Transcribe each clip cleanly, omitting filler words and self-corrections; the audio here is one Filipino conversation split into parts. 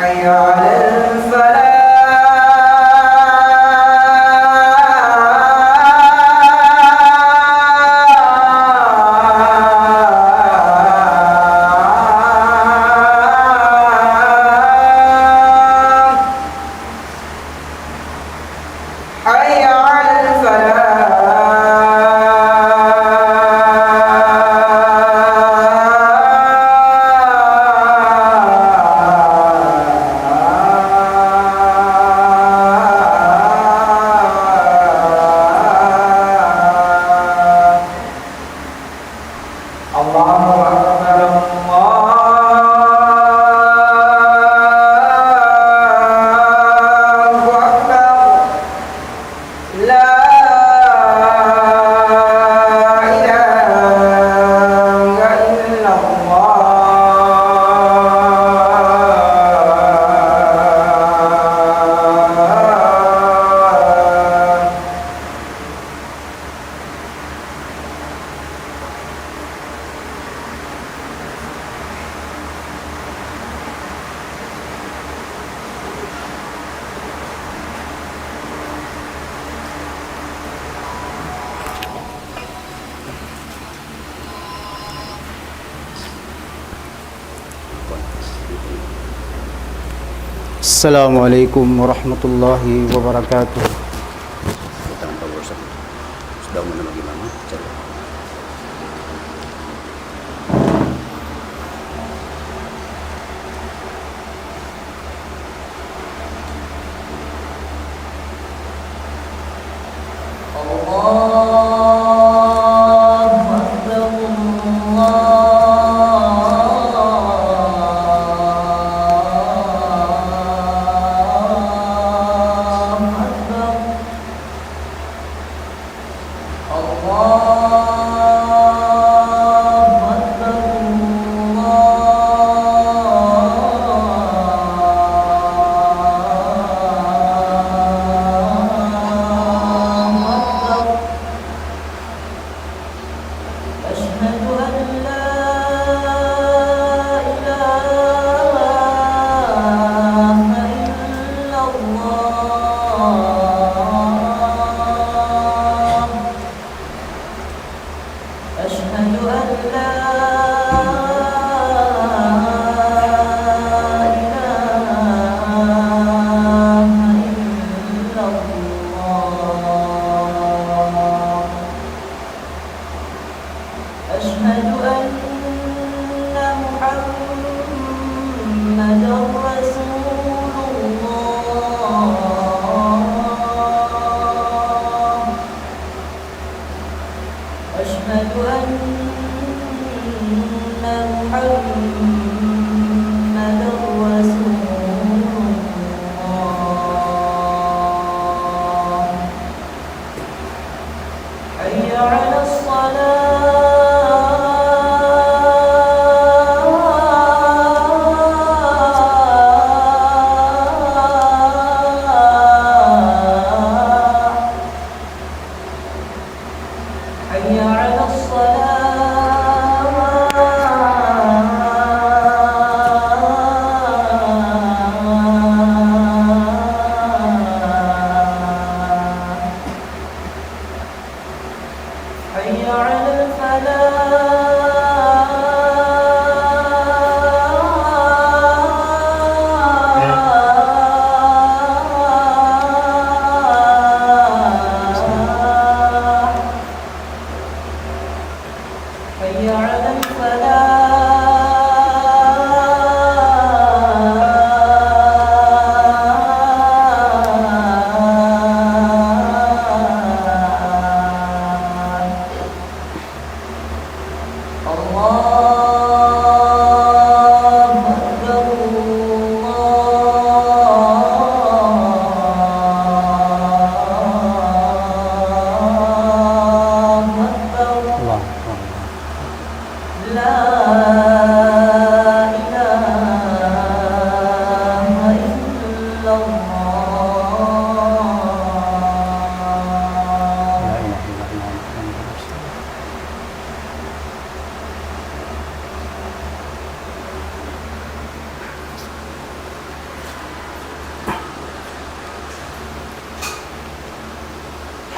حي على الفلاح. حي على الله أكبر الله أكبر. لا إله إلا الله. Assalamualaikum warahmatullahi wabarakatuh. Kita ang pag-worship. Daw mo na mag-imama. Sorry. الله أكبر.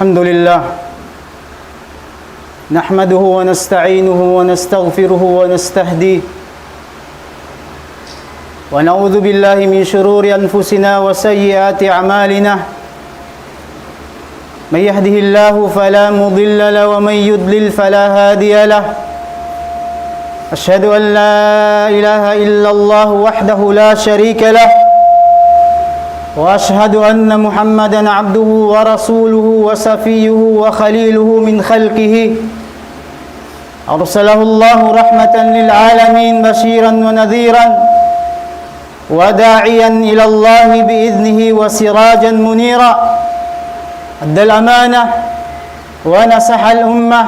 الحمد لله نحمده ونستعينه ونستغفره ونستهديه ونعوذ بالله من شرور أنفسنا وسيئات أعمالنا من يهده الله فلا مضل له ومن يضلل فلا هادي له أشهد أن لا إله إلا الله وحده لا شريك له وأشهد أن محمدًا عبده ورسوله وصفيه وخليله من خلقه أرسله الله رحمة للعالمين بشيرًا ونذيرًا وداعيًا إلى الله بإذنه وسراجًا منيرًا أدى الأمانة ونصح الأمة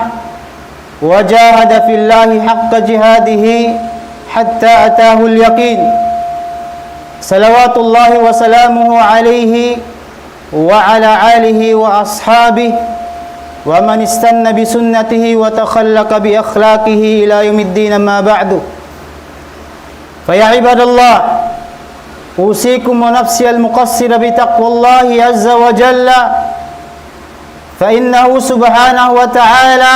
وجاهد في الله حق جهاده حتى أتاه اليقين صلوات الله وسلامه عليه وعلى آله وأصحابه ومن استنى بسنته وتخلق بأخلاقه إلى يوم الدين ما بعد فيا عباد الله أوصيكم ونفسي المقصر بتقوى الله عز وجل فإنه سبحانه وتعالى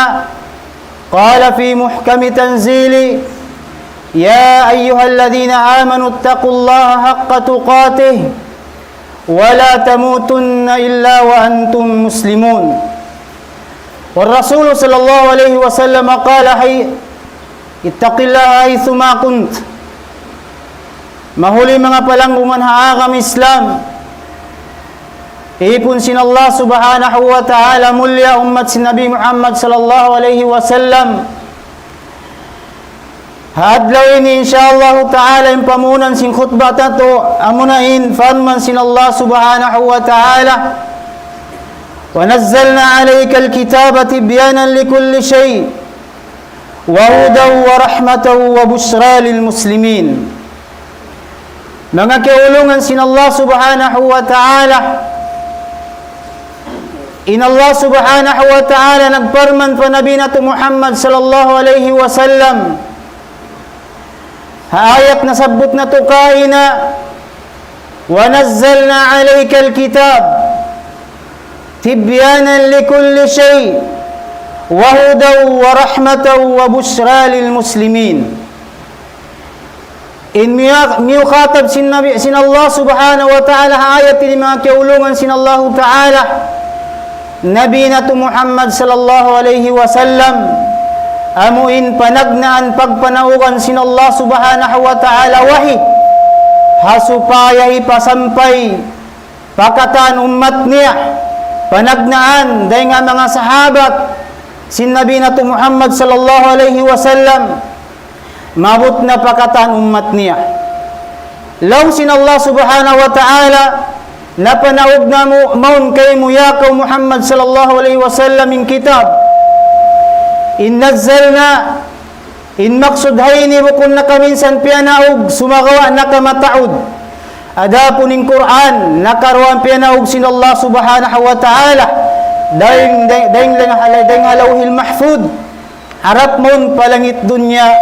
قال في محكم تنزيله يا أيها الذين آمنوا اتقوا الله حق تقاته ولا تموتن إلا وأنتم مسلمون والرسول صلى الله عليه وسلم قال اتق الله حيثما كنت mahuli mga palanggungan haagam Islam ipun sin Allah subhanahu wa ta'ala mulya ummat sin Nabi Muhammad sallallahu alaihi wasallam hadlaw ini insyaallah ta'ala yung pamunan sin khutbah tato amunain farman sin Allah subhanahu wa ta'ala wa nazzalna alayka alkitaba tibyanan likulli shay wa hudan wa rahmatan wa bushra lil muslimin mga kaulungan sin Allah subhanahu wa ta'ala in Allah subhanahu wa ta'ala nagparman pa Nabi nato Muhammad sallallahu alaihi wasallam ayat na sabot na tukaina wa nazzalna alayka alkitab tibyanan likulli shay wa hudan wa rahmatan wa bushra lil muslimin in miyukhatab sin Allah subhanahu wa ta'ala ayat ni mga kaulungan sin Allah ta'ala Nabi nato Muhammad sallallahu alaihi wasallam amuin panagnaan pagpanaugan sin Allah subhanahu wa ta'ala wahi hasupaya ipasampay pakatan ummat niya panagnaan dahil nga mga sahabat sin Nabi nato Muhammad sallallahu alaihi wasallam mabut na pakatan ummat niya law sin Allah subhanahu wa ta'ala napanaog na maun kay muyakaw Muhammad sallallahu alaihi wasallam in kitab in nazzalna in maksud hayni bukun na kaminsan piyanaog sumagawa na kamataod adapon in Quran nakaruan piyanaog sin Allah subhanahu wa ta'ala dahing halawhil mahfud harap mon palangit dunya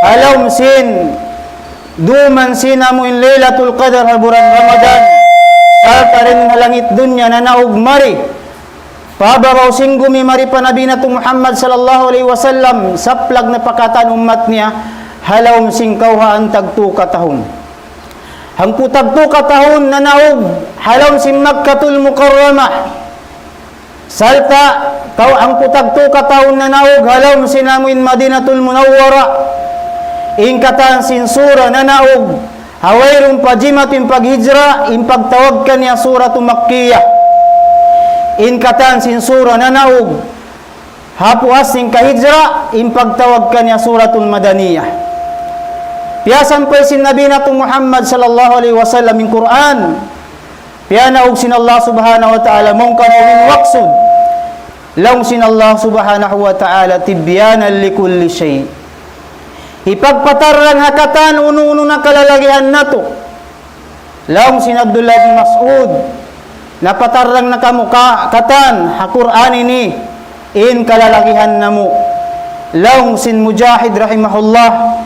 alam sin duman sinamu in Lailatul Qadar haburan Ramadan sa rin halangit dunya na naug mari pababaw singgumi mari pa Nabi nato Muhammad sallallahu alaihi wasallam saplag na pakatan ummat niya halawm singkaw haan tagtu katahon hangpu tagtu katahon na naug halawm sin Makkatul Mukarramah salta kaw ang putagtu katahon na naug halawm sinamuin Madinatul Munawwara ingkatan sin sura na naog hawayrong pajimatin paghijra in pagtawag kanya suratu Makkiyah ingkatan sin sura na naog hapuas sin kahijra in pagtawag kanya suratul Madaniyah piyasan pa sin Nabi nato Muhammad sallallahu alaihi wasallam in Quran piyanaog sin Allah subhanahu wa ta'ala mong kanawin waksud law sin Allah subhanahu wa ta'ala tibyanan likulli shay ipagpatarang hakatan uno-uno na kalalagihan nato laong sin Abdullah bin Mas'ud napatarang na kamuka katan ha Quran ini in kalalagihan namo laong sin Mujahid rahimahullah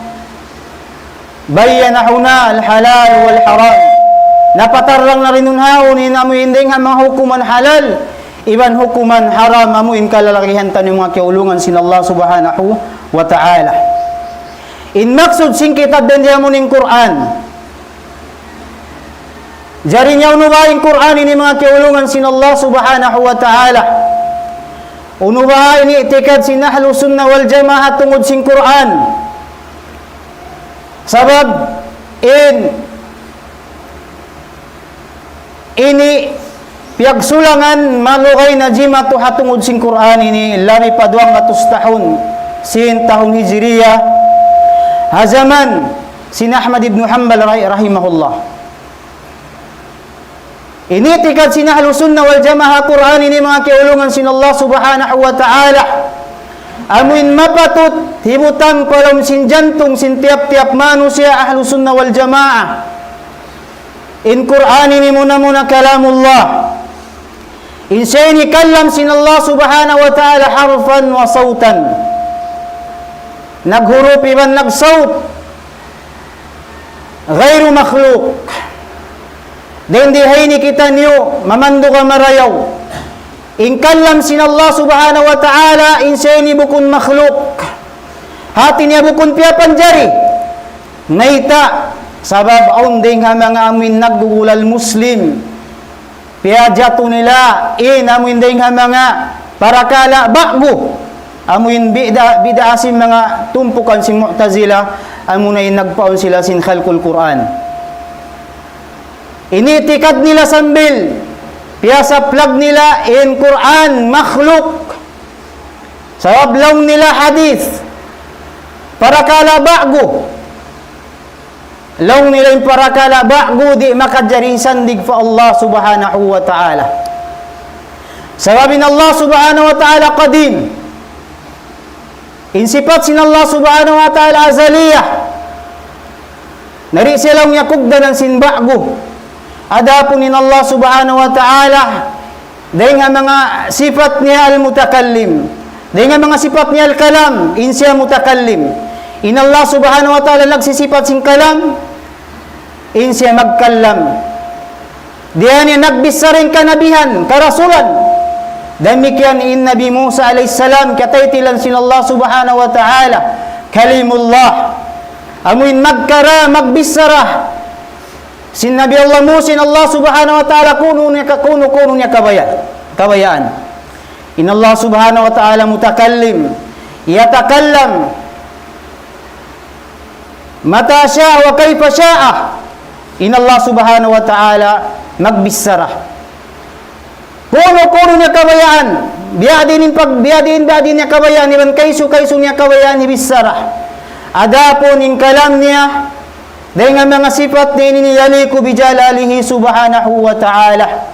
bayyana huna al-halal wal haram napatarang na rinunhaon in amu inding mga hukuman halal iban hukuman haram amuin kalalakihan tan yung mga kiulungan sin Allah subhanahu wa ta'ala. In maksud sing kitab dan dia muning Quran. Jari niya unubahin Quran ini mga kiulungan sin Allah subhanahu wa ta'ala. Unubaha ini itikad sin ahlu sunnah wal jamaah tungod sin Quran. Sabab ini piyagsulangan malugay na jima to hatungod sin Quran ini lami paduang atus tahun sin tahun Hijriya hazaman sin Ahmad ibn Hanbal rahimahullah. Ini tikad sin ahlu sunnah wal jamaah Quran ini mga kiulungan sin Allah subhanahu wa ta'ala. Amuin mapatut hibutang palom sin jantung sin tiap-tiap manusia ahlu sunnah wal jamaah. In Quran ini muna kalamullah. In sya'ini kallam sin Allah subhanahu wa ta'ala harfan wa sautan. Naghuruf iban nagsaut. Ghairu makhluk. Dan dihaini kita niyo mamando ka marayaw. In kallam sin Allah subhanahu wa ta'ala in sya'ini bukun makhluk. Hati niya bukun piapan jari. Naita sabab aunding ha mga amin naggugulal muslim. Piajato nila in amin ding ha mga parakala bakbo. Amuin bida asim mga tumpukan sin Mu'tazila amunay nagpaon sila sin khalqul Quran. Initikad nila sambil piyasa plug nila in Quran makhluk. Sabab lang nila hadith parakala bakbo. Long nila yung parakala ba'go di makadjari sandig fa Allah subhanahu wa ta'ala. Sababin Allah subhanahu wa ta'ala qadim. Insifat sin Allah subhanahu wa ta'ala azaliyah. Nari silang yakugda ng sin ba'go. Adapun in Allah subhanahu wa ta'ala dahil nga mga sifat niya al-mutakallim. Dahil nga mga sifat niya al-kalam. In siya mutakallim. In Allah subhanahu wa ta'ala nagsisifat sin kalam. In siya magkalam. Diyan niya nagbisarin kanabihan, karasulan. Demikian in Nabi Musa alaihissalam kataitilan sin Allah subhanahu wa ta'ala. Kalimullah. Amuin magkara, magbisara. Sin Nabi Allah Musa in Allah subhanahu wa ta'ala kuno niya kabayaan. In Allah subhanahu wa ta'ala mutakallim. Yatakallam. Mata sya'a wa kaifa sya'a. In Allah subhanahu wa ta'ala magbisara. Kuno niya kabayaan. Biadin niya kabayaan. Iban kaiso niya kabayaan ibisara. Adapun in kalam niya. Dahil nga mga sifat na ininiyaliku bijalalihi subhanahu wa ta'ala.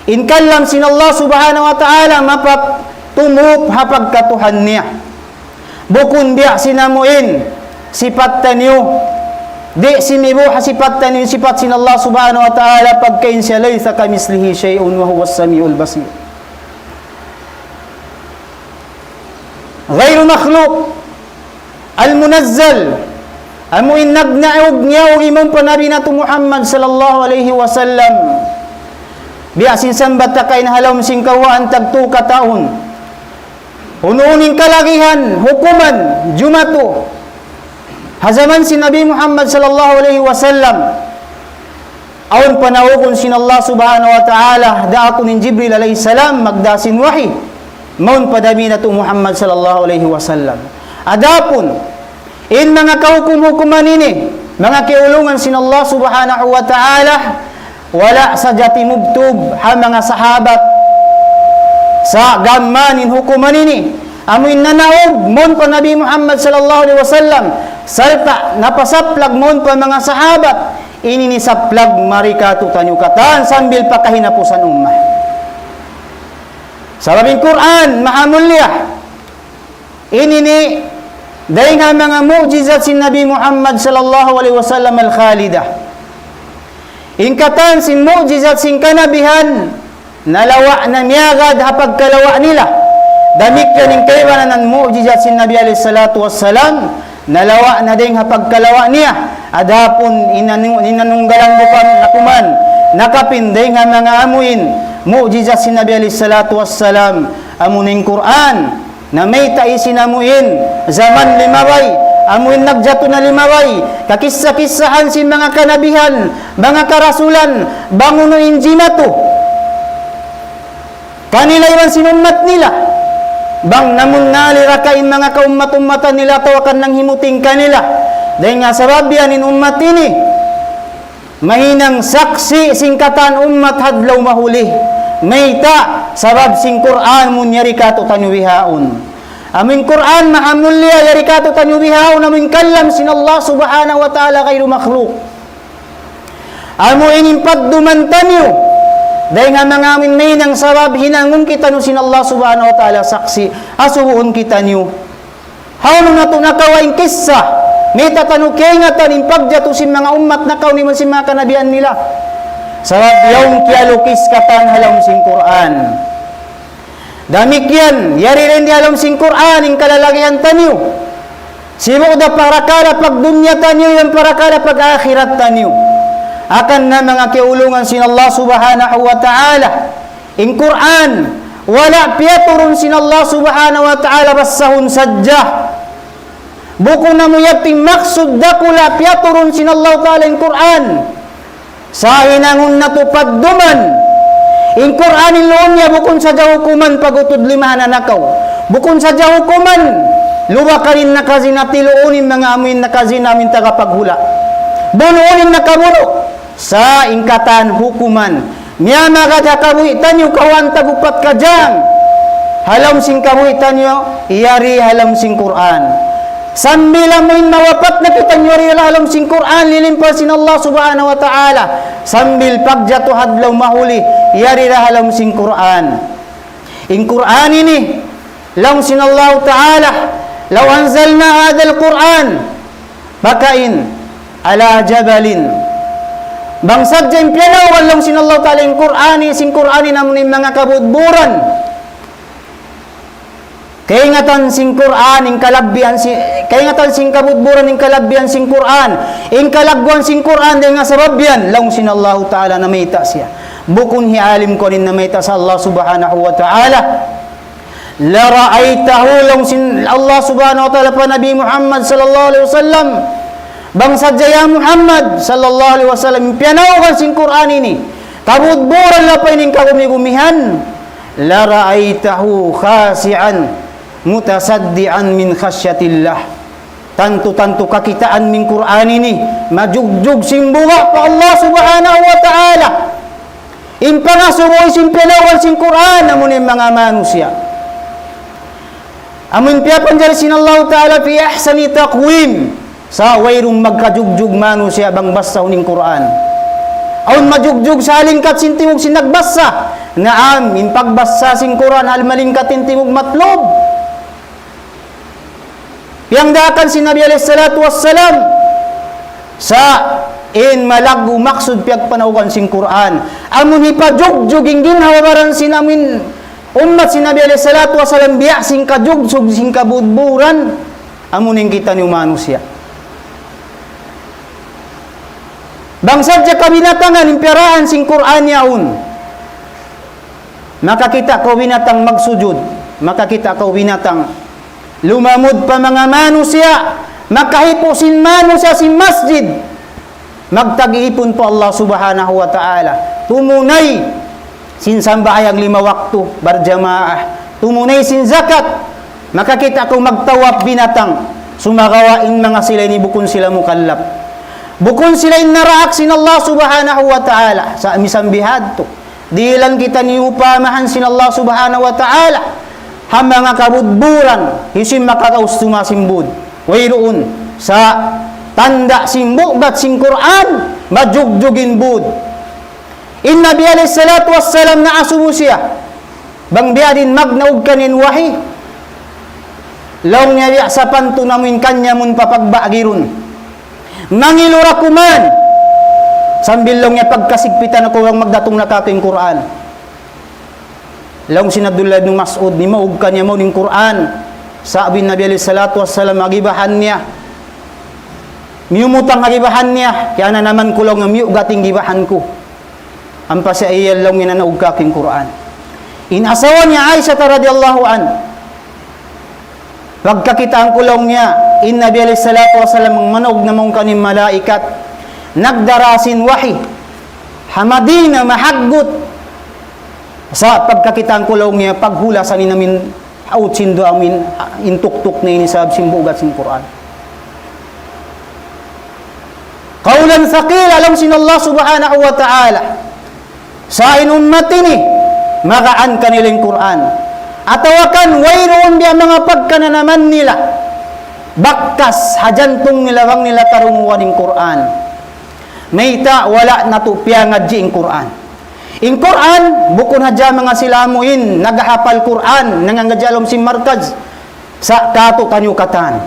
In kalam sin Allah subhanahu wa ta'ala mapatumup hapagkatuhan niya. Bukun biya sinamuin sifat tanyo. Di simibuha sifat tanyo sifat sin Allah subhanahu wa ta'ala pagkain siya laysa kamislihi syai'un wa huwa as-sami'ul basir. Ghairu makhluk al-munazzal. Amuin nagnaog niya o imong panabi na Muhammad sallallahu alaihi wasallam. Biasin sambat takay na halawm sing kawaan tagtu kataon. Unuuning kalagihan, hukuman, jumato. Hazaman si Nabi Muhammad sallallahu alaihi wasallam. Aun panawukon sin Allah subhanahu wa ta'ala daakon in Jibril alaihi salam magdasin wahi. Maun padabi na Muhammad sallallahu alaihi wasallam. Adapun in mga kahukum-hukuman ini, mga kiulungan sin Allah subhanahu wa ta'ala, wala sa jati mubtub ha mga sahabat sa gammanin hukuman ini. Amuin nanaog mon pa Nabi Muhammad sallallahu alaihi wasallam, salta napasaplag mon pa mga sahabat, ini ni saplag marikatu tanyukatan sambil pakahinapusan ummah. Sababing Quran mahamulya. Ini ni dahil nga mga mu'jizat sin Nabi Muhammad sallallahu alaihi wasallam al-khalidah. Ingkatan sin mu'jizat sin kanabihan nalawa na miyagad hapag kalawa nila. Damik yan yung kaibanan ng mu'jizat sin Nabi alaihi salatu wassalam nalawa na ding hapag kalawa niya. Adapun inanunggalan bukan nakuman nakapinday nga mga amuin mu'jiza si Nabi alayhi salatu wassalam amuning Quran na may taisin amuin zaman limaway amuin nagjato na limaway kakissa-kissahan sin mga kanabihan mga karasulan bangunuin jinato kanila iwan sinummat nila bang namun nalirakain mga kaummat-ummatan nila tawakan ng himuting kanila dahil nga sabab yan in ummat ini mahinang saksi singkatan ummat hadlaw mahuli mayta sabab sing Quran mun yari kato tanyuwihaon amin Quran mahamulya yari kato tanyuwihaon amin kallam sin Allah subhanahu wa ta'ala kayru makhluk amo ining pagdumantanyo dahil nga mga amin mahinang sabab hinangon kita no sin Allah subhanahu wa ta'ala saksi asuhuon kita nyo hawno na ito nakawain kissa may tatanukay nga tanin pagjatusin mga ummat na kaw niman si mga kanabian nila sabab yung kialukis katan halam sing Quran damik yan yari rin di halam sing Quran yung kalalagyan tanyo simo da parakala pag dunya tanyo yung parakala pag akhirat tanyo akan na mga kiulungan sin Allah subhanahu wa ta'ala in Quran wala piyaturun sin Allah subhanahu wa ta'ala basahun sadyah buko na mo yating maksud dakula piyaturun sin Allah ta'ala in Quran sa hinangon na tupad duman in Quran in loon niya bukon sa jahukuman pagutod limahan na nakaw bukon sa jahukuman luwa ka rin nakazinatiluunin mga amin nakazinamin tagapaghula bunuunin nakaburo sa ingkatan hukuman niya magkakabuhitan yung kawan tagupat kadyang halam sing kabuhitan nyo iyari halam sing Quran sambila mo yung mawapat na kita nyo rin halam sing Quran lilimpasin Allah subhanahu wa ta'ala sambil pagjato hadlaw mahuli iyari halam sing Quran in Quran ini law sin Allah ta'ala law anzalna hadal Quran bakain ala jabalin bangsad dyan pianaw walang sin Allah ta'ala yung Qur'ani sing Qur'ani namun yung mga kabudburan kaingatan sing Qur'an yung kalagbian kaingatan sing kabudburan yung kalagbian sing Qur'an yung kalagbuan sing Qur'an dahil nga sabab yan lang sin Allah ta'ala na mayta siya bukun hialim ko rin na mayta sa Allah subhanahu wa ta'ala la ra'aytahu lang sin Allah subhanahu wa ta'ala pa Nabi Muhammad sallallahu alaihi wasallam bangsa jaya Muhammad sallallahu alaihi wasallam pianaw kan sing Quran ini kabudburan la pa ining kagumihan la ra'aitahu khasi'an mutasaddian min khasyatillah tantu kakitaan min Quran ini majugjug sing bunga pa Allah subhanahu wa ta'ala in pangasumoy sing pianaw kan sing Quran amon mga manusia amun piapan jari sin Allah ta'ala fi ahsani taqwim sa wayrong magkajugjug manusia bang basa uning Quran aun majugjug sa halingkat sintimog sinagbasa naam in pagbasa sing Quran hal malingkat sintimog matlob yang dakan si Nabi alayhi salatu wassalam sa in malagu maksud piag panawgan sing Quran amun hipajugjuging ginhawaran sinamin ummat si Nabi alayhi salatu wassalam biya sing kajugsug sing kabudburan amuning kita ni manusia bangsad ja kabinatangan impiraan sing Quran yaun maka kita kau binatang magsujud maka kita kau binatang lumamud pa mga manusia makahipusin manusia sin masjid magtag-iipon po Allah subhanahu wa ta'ala tumunay sin sambayang 5 waktu berjamaah tumunay sin zakat maka kita kau magtawap binatang sumagawain mga sila ni bukun sila mukallab bukun sila naraak sin Allah subhanahu wa ta'ala sa misambihad to di lang kita ni upamahan sin Allah subhanahu wa ta'ala ha mga kabudburan hisim makakaus tumasimbud wayroon sa tanda simbo bat sing Quran majugjugin bud in Nabi alayhi salatu wassalam na asubo siya bang biadin magnaug kanin wahi law niya sa panto namin kanya mun papagbagirun mangilura kuman sambil long niya pagkasigpitan ako ang magdatong nakato yung Quran long sin Abdullah ibn Mas'ud ni maug kanya mo ning Quran sabi Nabi alayhi salatu wassalam magibahan niya miyumutang magibahan niya kaya na naman kulong ng miyugating gibahan ko ang pasaiyan lang minanaog kaking Quran. Inasawa niya Aisha radhiyallahu an. Pagkakitaan ko lang niya, Nabi alayhi salatu wasalam ang manaog na mong kaning malaikat, nagdarasin wahi, hamadina mahaggot. Sa pagkakitaan ko lang niya, paghula sa ninamin, autsindo amin, intuktok na inisab simbugat sin Quran. Kaulan thaqil alam sin Allah subhanahu wa ta'ala, sa inummati ni, magaan kanilang Quran. Atawakan, wayroon biya mga pagkananaman nila. Bakkas, hajantong nilawang nila tarunguan ng Quran. Mayta, wala natupya nga di ang Quran. In Quran, bukon hadya mga silamuin, naghahapal Quran, nangangadjalom si markaz, sa kato tanyukatan.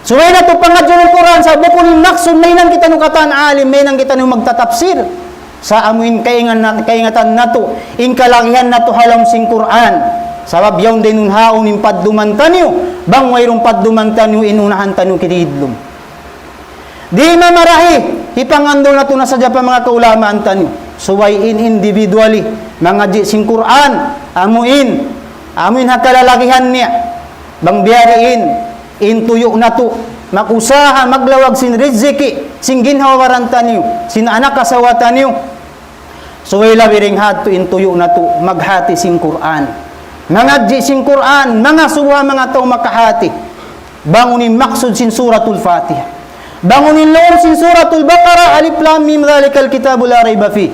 So, may natupangadyo ng Quran, sa bukon ng naksun, may nang kita nukatan alim, may nang kita nung magtatapsir. Sa amuin kaingatan nato, in kalagihan nato halam sing Quran. Sabab yaw din nun haon in paddumantan nyo, bang mayroong paddumantan nyo inunahan tanyo kinidlom. Di mamarahi, ipangandol na ito na sadya pa mga kaulamaan tanyo. Suwayin individually, mga di sing Quran, amuin hakalalagihan niya, bang biyariin, intuyo na to, makusaha, maglawag sin riziki, sin ginhawaran tanyo, sin anak kasawa tanyo. So way labiring hato intuyo na to, maghati sin Quran. Mga di sin Quran, mga suwa mga tao makahati. Bangunin maksud sin suratul Fatiha. Bangunin loob sin suratul Baqarah, alif lam mim dhalikal kitabu la rayba fi.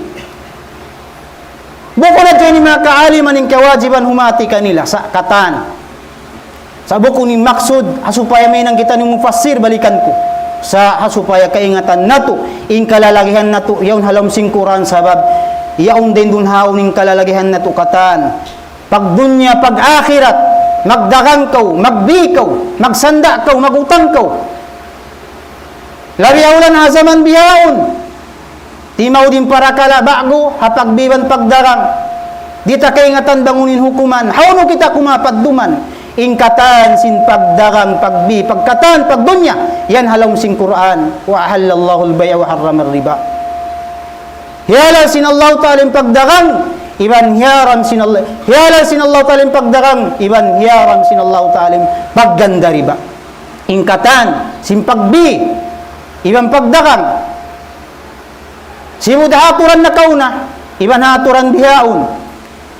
Buko na dyan mga kaaliman ng kawajiban humati kanila sa katan. Sa buko ni maksud, hasupaya may nang kita ni mufassir, balikan ko. Sa hasupaya kaingatan nato, in kalalagihan nato, yaon halam sing Quran sabab, yaon din dun haon in kalalagihan nato katan. Pag dunya, pag akhirat, magdagang kaw, magbikaw, magsanda kaw, magutang kaw. Labi aulan ha zaman bihaon. Timaw din para kala bago, hapagbiban pagdarang. Di ta kaingatan bangunin hukuman, hauno kita kumapadduman. Ingkatan sin pagdarang, pagkatan, pagdunya, yan halong sing Quran. Wa ahallallahu al-bay'a wa harrama ar-riba. Hiyala sin Allah ta'ala pagdarang, iban hiyaram sin Allah. Hiyala sin Allah ta'ala pagdarang, iban hiyaram sin Allah ta'ala pagganda riba. Ingkatan sin pagbi, iban pagdarang. Simud haturan na kauna, iban haturan bihaon.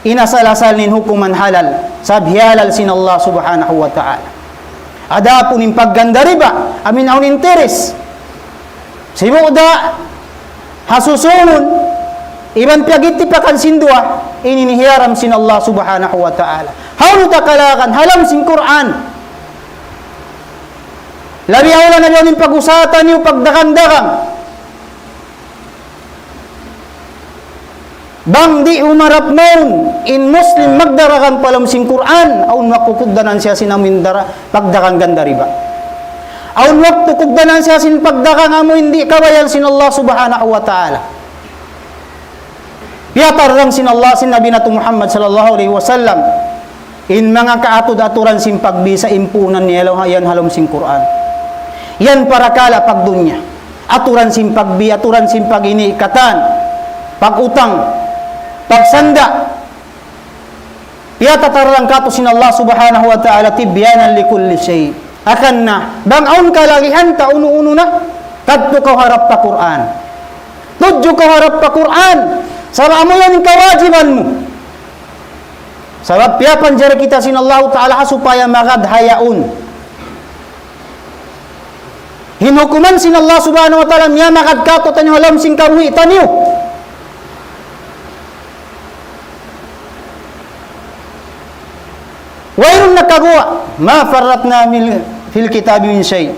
Inasalasal nin hukuman halal. Sabhialal sin Allah subhanahu wa ta'ala. Adapun in pagganda riba, amin aun interes. Simuda, hasusungon, iban piyagiti pakan sindua, ininihiyaram sin Allah subhanahu wa ta'ala. Hawno takalakan, halam sin Quran. Labi awla na yun yung pag-usatan yung pagdakang-dakang. Bang di umarap noon in Muslim magdarakan palam sing Quran aun makukugdanan siya sinamin dara pagdakang ganda riba. Aun makukugdanan siya sin pagdakang amo hindi kabayan sin Allah subhanahu wa ta'ala. Piyatar lang sin Allah sin Nabi nato Muhammad sallallahu alaihi wasallam in mga kaatud-aturan sin pagbisa impunan niya yan halom sin Quran. Yan para kala pagdunya. Aturan sin pagbi, aturan sin paginiikatan, pagutang, pagsanda. Piyatatar lang kato sin Allah subhanahu wa ta'ala tibyanan likulli shay. Akan na, bang aun kalagihan ta uno-uno na, tadto ka harap pa Quran. Tudyo ka harap pa Quran. Sabab mo yan yung kawajiban mo. Sabab piyapan jari kita sin Allah ta'ala supaya magadhayaun. Hinukuman sin Allah subhanahu wa ta'ala miya makadkato tanyo halam sin karuhi tanyo. Wairun nakagawa, ma farratna fil kitabi min shay.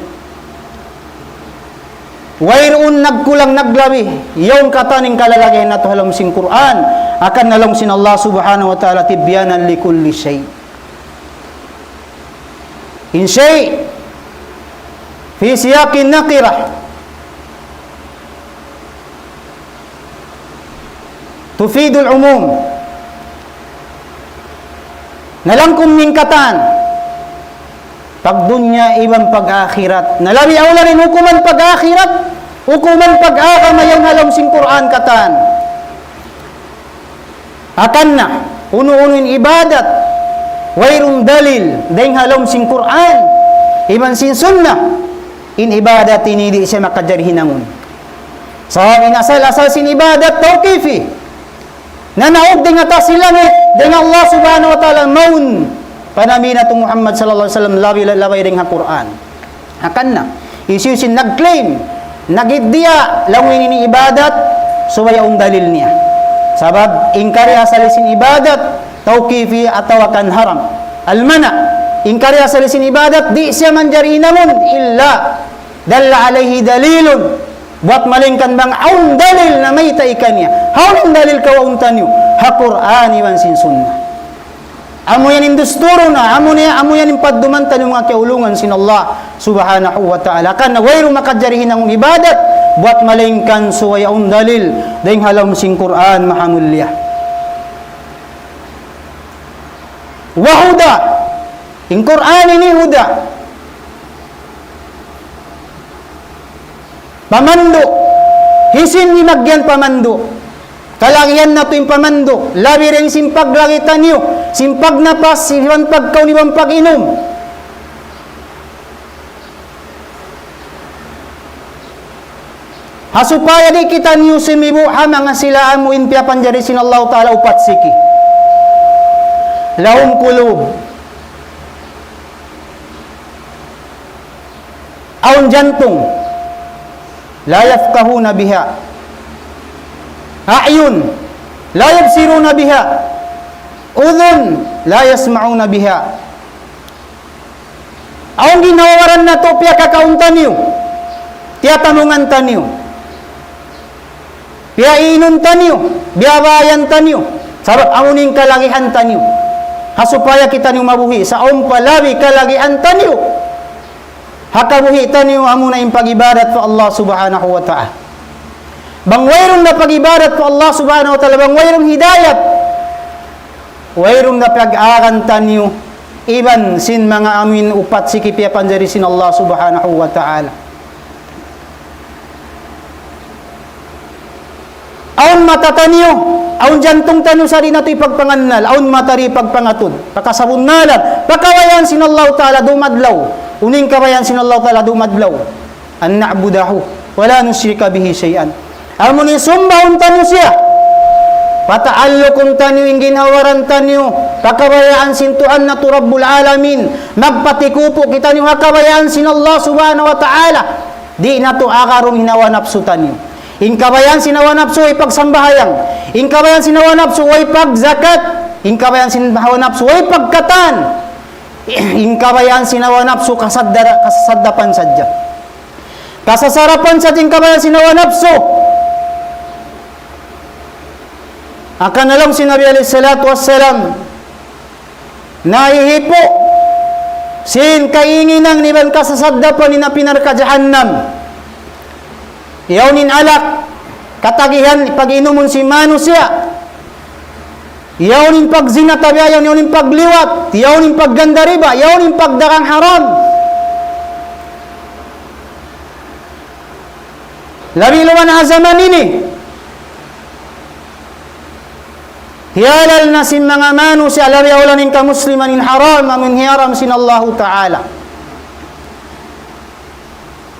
Wairun nagkulang naglabi, yung kataning kalalagay na to halam sing Quran, akan nalong sin Allah subhanahu wa ta'ala tibyanan li kulli shay. In shay, fi siyaqin naqirah, tufidul umum. Nalangkum mingkatan pagdunya ibang pag-akhirat. Nalabi awla rin hukuman pag-akhirat Ukuman pag-aka mayang halom sing Quran katan. Akan na, uno-unuin ibadat, wayrong dalil, dahing halom sing Quran, iman sin sunnah, in ibadat hindi siya makajarhinangon. So, inasal-asal sin ibadat tawqifi, na naog din atas silangit, dengan Allah subhanahu wa ta'ala maun, panami na itong Muhammad sallallahu alaihi wasallam labay ring ha Quran. Akan na, isyusin nag-claim, nagiddiya, lawin ini ibadat, suwayaong dalil niya. Sabab, ingkari asalisin ibadat, tawqifi atau akan haram. Almana, ingkari asalisin ibadat, di siya manjari namun, illa, dalla alaihi dalilun, buat malingkan bang aun dalil na may taikan niya. Haun dalil kawaun tanyo, ha Quran iwan sin sunnah. Amo yan industuro na, amo yan impaddumantan yung mga kaulungan sin Allah subhanahu wa ta'ala. Kan na wayro makajarihin ang ibadat, buat malingkan suwayaun dalil, dahing halam sin Quran mahamulya. Wahuda, in Quran ini huda. Pamando, hisin ni magyan pamando. Kalagihan na ito yung pamando. Labi rin simpag lagitan niyo. Simpag na pas, siwan pagkaw ni bang pag-inom. Hasupaya di kita niyo simibuha mga silaan mo inpya panjari sin Allah ta'ala upat siki. Lahum kulub. Aun jantung. La yafqahuna biha. A'yun la yabsiruna biha. Udhun la yasma'una biha. Aung ginawaran na to pia kakauntan niyo. Tiya tanungan taniyo. Pia inun taniyo, biyabayan taniyo. Sabab amuning kalagihan taniyo. Hasupaya kita niyo mabuhi sa palabi kalagihan taniyo. Hakabuhi taniyo amo na yung pag-ibadat sa Allah subhanahu wa ta'ala. Bang wayrong na pag-ibadat sa Allah subhanahu wa ta'ala, bang wayrong hidayat, wayrong na pag-aran taniyo, iban sin mga amin upat sikipya panjari sin Allah subhanahu wa ta'ala. Aun mata taniyo, aun jantong taniyo sa rin nato ipagpangannal, aun matari pagpangatod, pakasabunnalan, pakawayan sin Allah ta'ala dumadlaw, uning kawayan sin Allah ta'ala dumadlaw, an na'budahu, wala nusyrika bihi syai'an. Amo ni sumbaon taniyo siya, pataalokong taniyo, ingin hawaran taniyo, pakawayaan sin Tuhan na to Rabbul Alamin, magpatikupo kita niyo hakawayaan sin Allah subhanahu wa ta'ala, di na to akarong hinawa nafsu taniyo. Ingkabayan sinawa nafsu ay pagsambahayang, ingkabayan sinawa nafsu ay pagzakat, ingkabayan sinawa nafsu ay pagkatan, ingkabayan sinawa nafsu kasaddapan sadya, kasasarapan sa ingkabayan sinawa nafsu. Akan alam sinabi alayhi salatu wassalam, naihipo sin kainginang niban kasasaddapan ni na pinarka jahannam. Yaunin alak, katagihan pag-inumun si manu siya. Yaunin pagzina tabiayon, yaunin pagliwat, yaunin pagganda riba, yaunin pagdarang haram. Labi luman na zaman ini. Hiyalal na sin mga manu siya, labi awlanin ka muslimanin haram, amin hiyaram sin Allah ta'ala.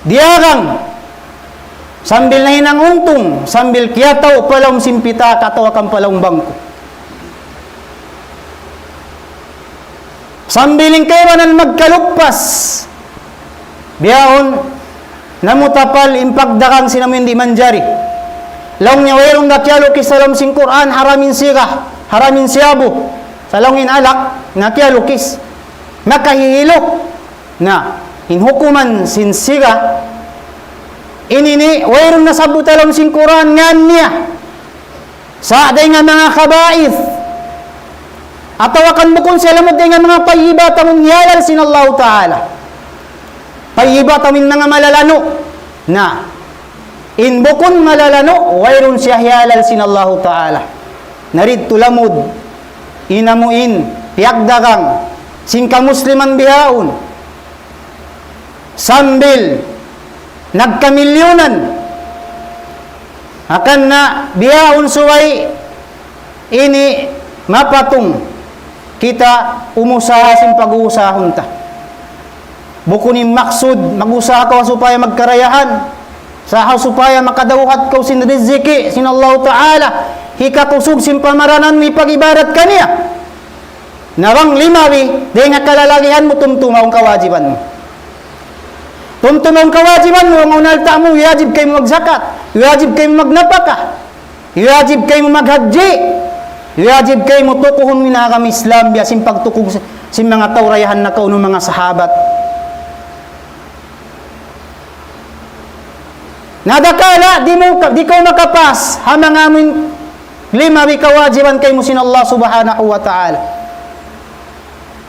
Diagang, sambil na hinang untong, sambil kiyataw palawang simpita, katawakan palawang bangko. Sambiling kaiwanan magkalukpas, biyaon, namutapal, impagdakang sinamin di manjari. Laong niya wayrong nakyalo kisalam sing Quran, haramin sirah, haramin siyabu, salongin alak, nakyalukis, nakahihilo, na inhukuman sin sirah, inini wayrong nasabutalam sing Quran ngan niya sa aday nga mga kabais ataw akan bukon sila mo day nga mga payiba tamong yalal sin Allah ta'ala, payiba tamin mga malalano na in bukon malalano wayrong siya yalal sin Allah ta'ala, narid tulamod inamuin piyagdagang sin kamusliman bihaon sambil nagkamilyonan akan na biyaon suway ini mapatong kita umusaha sin pag-uusahon ta. Bukunin maksud mag-usaha ka supaya magkarayahan, sahaw supaya makadawhat ka sin riziki sin Allah Ta'ala, hikakusog sin pamaranan ni pag-ibadat kaniya. Nawang limawi, di nga kalalagihan mo tumtumawang kawajiban mo. Tumtumawang kawajiban mo, ang unalta mo, yajib kayo magzakat, yajib kayo magnapaka, yajib kayo maghadji, yajib kayo mo tukuhon minakam Islam, biasin pagtukog sin mga taurayahan na kaunong mga sahabat. Nadakala, di ko makapas, hamang amin limawi kawajiban kayo mo sin Allah Subhanahu wa Ta'ala.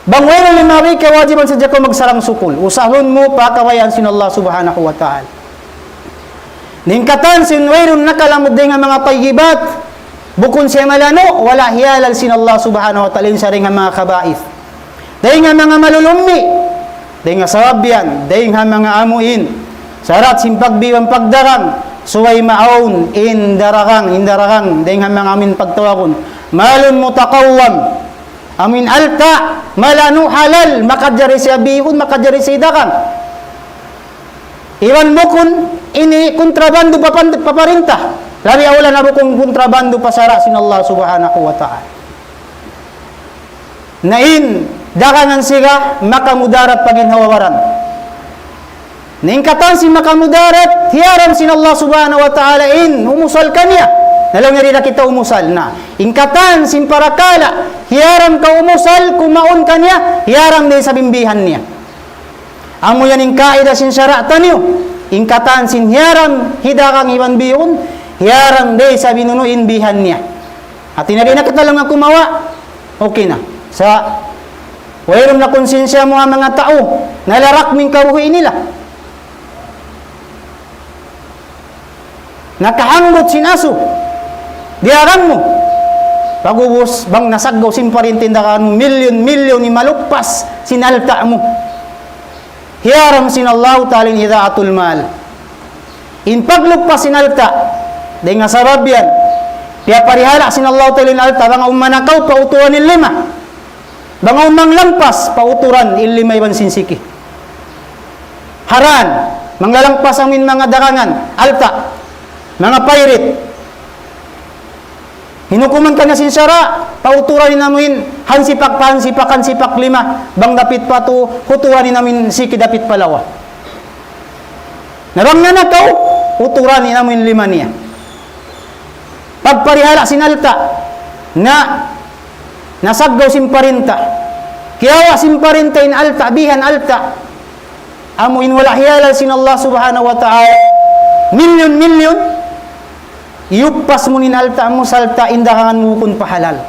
Bangwero limawi kawajiban sa ko magsarang sukul. Usahon mo pa kawayan sin Allah Subhanahu wa Ta'ala. Ningkatan sinwero nakalamod din nga mga tayyibat. Bukon siya malano, wala hiyalal sin Allah Subhanahu wa Ta'ala sa ring mga kabait. Dahil nga mga malulumi, dahil nga sarabyan, dahil nga mga amuin, sarat sin pagbiwang pagdarang, suway maon indararang, dahil nga mga amin pagtawakon, malun mutakawam, amin alta, malanu halal, makadjari siya bihon, makadjari siya dakang. Iwan mo kun, ini kontrabando paparinta. Labi awala na kung kontrabando pasara sin Allah Subhanahu wa Ta'ala. Nain, dakangan siya, makamudarat paginhawawaran. Ningkatan si makamudarat, hiyaran sin Allah Subhanahu wa Ta'ala umusal kanya. Nalang nga rin na kita umusal na. Ingkatan, simparakala, hiyaram ka umusal, kumaon ka niya, hiyaram din sa bimbihan niya. Amo yan yung kaida sin syaratan niyo. Ingkatan, sin hiyaram, hidakang iwan bihon, hiyaram din sa binunuin bihan niya. At tinari na kita lang nga kumawa, okay na. Sa, wayron na konsensya mo ang mga tao, nalarak ming karuhi nila. Nakahanggot sin aso, diaran mo. Pagubos, bang nasagaw simparintinda ka mo, milyon ni malukpas, sinalta mo. Hiyaram sin Allah Ta'ala idaatul mal. In paglukpas sinalta, dahil nga sarabyan, kaya parihala sin Allah Ta'ala inalta, bang umanakaw, pauturan in 5. Bang umang lampas, pauturan in 5 iban sinsiki. Haran, manglalampas ang mga dakangan, alta, mga pirate, hinukuman ka na sinsara, pauturan ni namin, hansipak, 5, bang dapit pa to, huturan ni namin, siki dapit palawa. Nabang nanakaw, uturan ni namin 5 niya. Pagparihala sinalta, na nasagdaw simparinta, kiyawa simparinta in alta, bihan alta, amuin wala hiyalal sin Allah Subhanahu wa Ta'ala, milyon, iupas mo ninalta mo salta indakangan mo kun pahalal.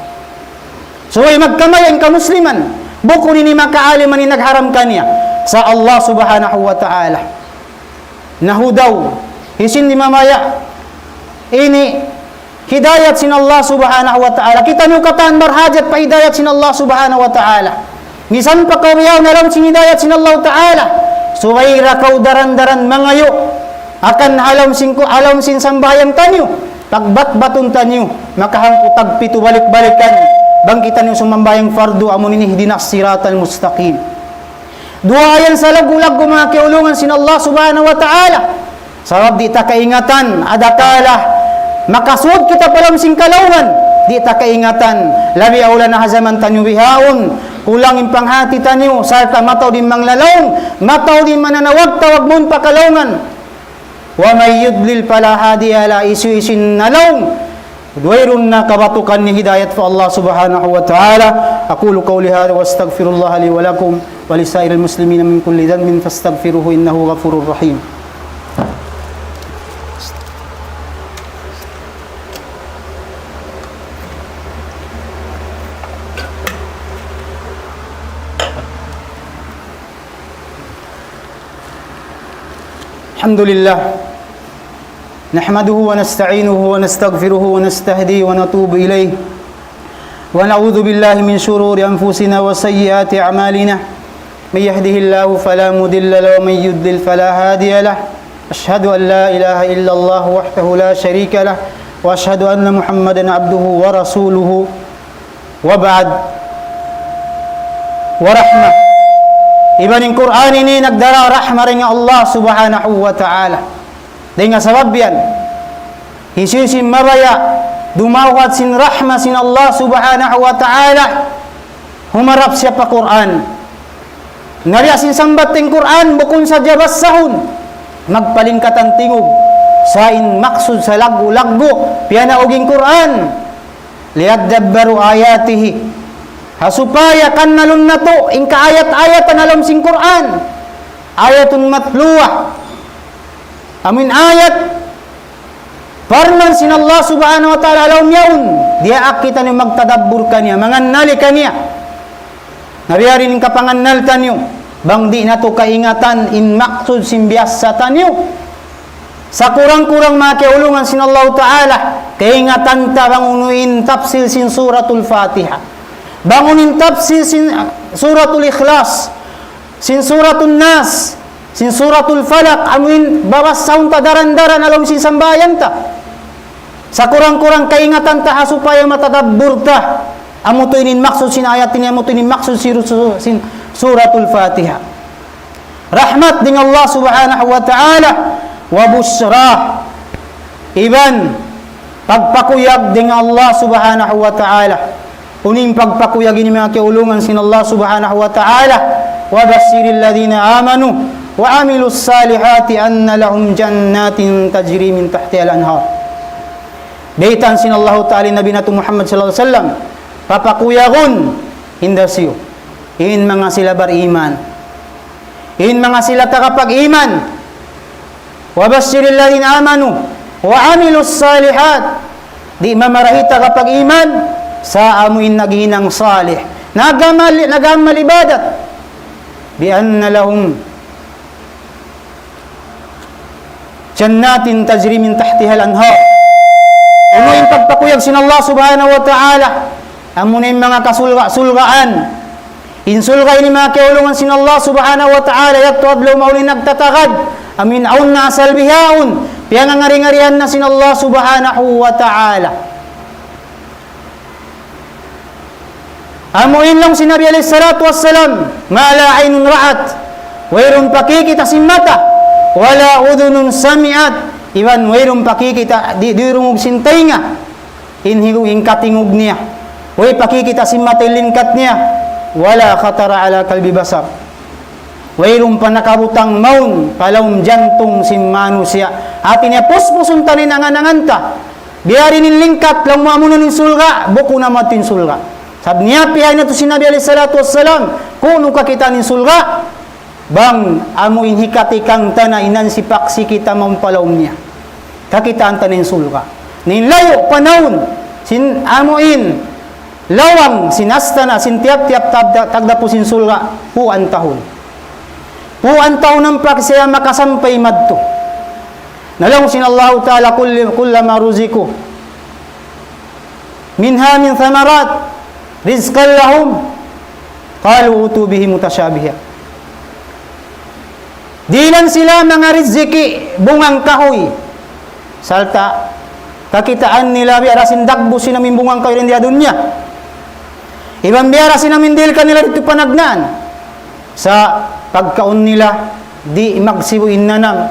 So ay magkamayan ka musliman, buko ni makaaliman ni nagharam kaniya sa Allah Subhanahu wa Ta'ala. Nahudaw hisin ni mamaya ini hidayat sin Allah Subhanahu wa Ta'ala. Kita nyo katan marhajat pa hidayat sin Allah Subhanahu wa Ta'ala. Misan pa kawiyaw na lang sin hidayat sin Allah Ta'ala. Suwayra kaw daran-daran mangayo akan alam sin sambayang tanyo. Pagbat-batun tanyo, makahangkutag pito balik-balikan, bangkitan yung sumambayang fardu, amun ini hdinas siratal mustaqim. Duayan sa lagulag mga kiulungan sin Allah Subhanahu wa Ta'ala. Sarap di ta kaingatan, adakala, makasuod kita palam sing kalaunan, di ta kaingatan, labi awla na hazaman tanyo bihaon, kulang yung panghati tanyo, sarta mataw din manglalaong, mataw din mananawag, tawag mo pakalaungan. Wa may yudlil pala hadiya la isu-isin nalong duwairun na kabatukan ni hidayat fa Allah Subhanahu wa Ta'ala. Aqulu qawli hadha wa astaghfirullah li wa lakum wa lisairil muslimina min kulli dhanbin fastaghfiruhu innahu ghafurur rahim. Alhamdulillah, nahmaduhu wa nasta'inuhu wa nastaghfiruhu wa nastahdihi wa natubu ilayh wa na'udzu billahi min shururi anfusina wa sayyiati a'malina may yahdihillahu fala mudilla lahu wa may yudlil fala hadiya lahu أشهد أن لا إله إلا الله وحده لا شريك له وأشهد أن محمدا عبده ورسوله وبعد ورحمة Iban yung Quran ini nagdara rahma rin Allah subhanahu wa ta'ala. Dahil nga sabab yan, hisisin maraya, dumawat sin rahma sin Allah subhanahu wa ta'ala, humarap siya pa Quran. Nariya sin sambat ting Quran, bukun sa jabas sahun, magpalingkatan tingog, sain maksud sa lagbo, piyanauging Quran, liyadabbaru ayatihi, hasupaya kan nalun na to, ingka ayat-ayat ang alam sing Quran. Ayatun matluwa. Amin ayat. Parman sin Allah subhanahu wa ta'ala alam yaun. Dia akita niyo magtadabbur kaniya, mangannali kaniya. Nariyarin ng kapangannal tanyo. Bang di na to kaingatan in maksud simbiasa tanyo. Sa kurang-kurang mga kiulungan sin Allah ta'ala, kaingatan ta bang unuin tafsil sin suratul Fatiha. Bangunin tafsir sin suratul Ikhlas, sin suratul Nas, sin suratul Falak, amin bawas saun ta daran-daran alam sin sambayan ta. Sa kurang-kurang kaingatan ta supaya matadabbur ta. Amo to inin maksud sin ayat ini, amo to inin maksud sin suratul Fatiha. Rahmat ding Allah subhanahu wa ta'ala wa busra. Iban pagpakuyag ding Allah subhanahu wa ta'ala. Uning pagpakuyag ini mga kiulungan sin Allah subhanahu wa ta'ala wa basyiril ladhina amanu wa amilus salihati anna lahum jannatin tajri min tahtiha al-anhar. Baitan sin Allah ta'ala Nabi nato Muhammad sallallahu alaihi wasallam papakuyagon hinda siyo in mga sila bariman, in mga sila takapag-iman, wa basyiril ladhina amanu wa amilus salihat, di mamarahita kapag iman sa amuin naghinang salih, nagamal ibadat, bi anna lahum jannatin tajri min tahtiha al-anhar. Ano yung pagpakuyag sin Allah subhanahu wa ta'ala, amo na yung mga kasulgaan, insulga ini mga kiulungan sin Allah subhanahu wa ta'ala, yattuad law maulin nagtatagad, amin aun na asal bihaun, piyang ngari-ngarihan na sin Allah subhanahu wa ta'ala. Amuin lang si Nabi alayhi salatu wassalam, ma la aynun ra'at, wairun pakikita sin mata, wala udhunun sami'at, iban wairun pakikita di rumog sin tainga, inhiguging katingog niya, way pakikita sin mata lingkat niya, wala khatara ala kalbi basar, wairun panakabutang maun, palawm jantung sin manusia, hati niya puspusun tanin angan-anganta, biarin lingkat, lang mamunan in sulga, buku na matin sulga. Sabi niya, pihay na to si Nabi alayhi salatu wassalam, kung ka kita nin sulga, bang amuin hikati kang tana inan si paksi kita mampalaum niya. Kakitaan tanin sulga. Nin layo panahon, sin amuin, lawang, sinastana, sin tiap-tiap tagda po sin sulga, puan tahon. Puan tahon ng paksiya makasampay madto. Nalang sin Allah ta'ala kullama ruziku. Minha min thamarat, rizqan lahum qalu utu bihi mutasyabiha. Dilan sila mga riziki bungang kahoy salta kakitaan nila biara sindakbo sinamin bungang kahoy rin di adunya, ibang biara sinamin dil kanila dito panagnaan sa pagkaon nila di magsibuin nanam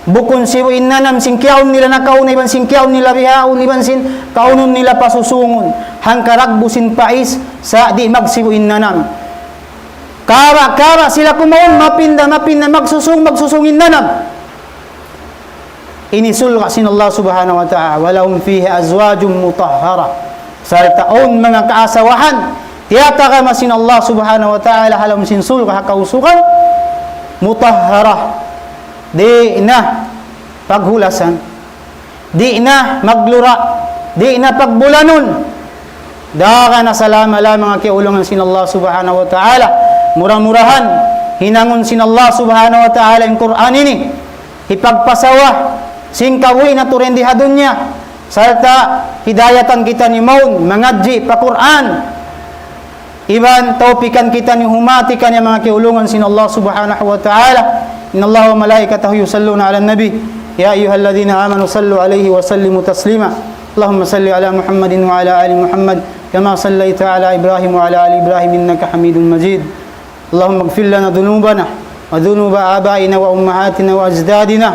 bukon sibuin nanam singkiaon nila nakaon, iban singkiaon nila bihaon, iban sin kaunon nila pasusungon hangkaragbusin pais sa di magsibuin nanam. Kara sila kumaon mapinda magsusungin nanam. Inisulga sin Allah subhanahu wa ta'ala, walahum fihi azwajum mutahhara. Sa taon mga kaasawahan, tiyata ka masin Allah subhanahu wa ta'ala halam sin sulga hakausukan mutahhara. Di na paghulasan, di na maglura, di na pagbulanon. Daka na salama la mga kiulungan sin Allah subhanahu wa ta'ala, murah-murahan hinangon sin Allah subhanahu wa ta'ala yung Quran ini ipagpasawa singkawi na turendi hadunya salta hidayatan kita ni maun mangadji pa Quran, iban taupikan kita ni humatikan yung mga kiulungan sin Allah subhanahu wa ta'ala, إن الله وملائكته يصلون على النبي يا أيها الذين آمنوا صلوا عليه وسلموا تسليما اللهم صل على محمد وعلى آل محمد كما صليت على إبراهيم وعلى آل إبراهيم إنك حميد مجيد اللهم اغفر لنا ذنوبنا وذنوب آبائنا وأمهاتنا وأجدادنا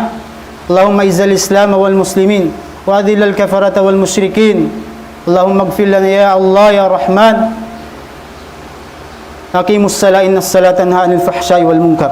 اللهم اعز الإسلام والمسلمين وأذل الكفرة والمشركين اللهم اغفر لنا يا الله يا رحمن أقيموا الصلاة إن الصلاة تنهى عن الفحشاء والمنكر